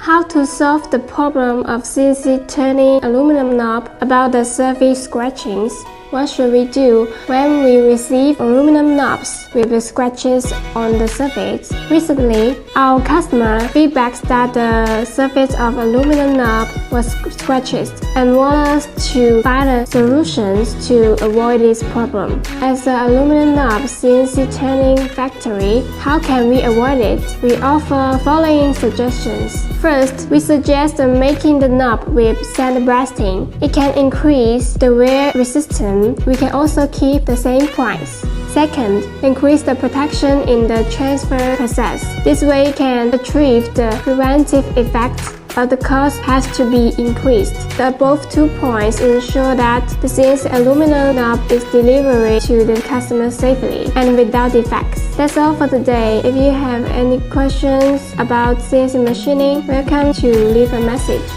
How to solve the problem of CNC turning aluminum knob about the surface scratchings? What should we do when we receive aluminum knobs with the scratches on the surface? Recently, our customer feedbacks that the surface of aluminum knob was scratched and want us to find solutions to avoid this problem. As an aluminum knob CNC turning factory, how can we avoid it? We offer following suggestions. First, we suggest making the knob with sandblasting. It can increase the wear resistance. We can also keep the same price. Second, increase the protection in the transfer process. This way we can achieve the preventive effect, but the cost has to be increased. The above 2 points ensure that the CNC aluminum knob is delivered to the customer safely and without defects. That's all for today. If you have any questions about CNC machining, welcome to leave a message.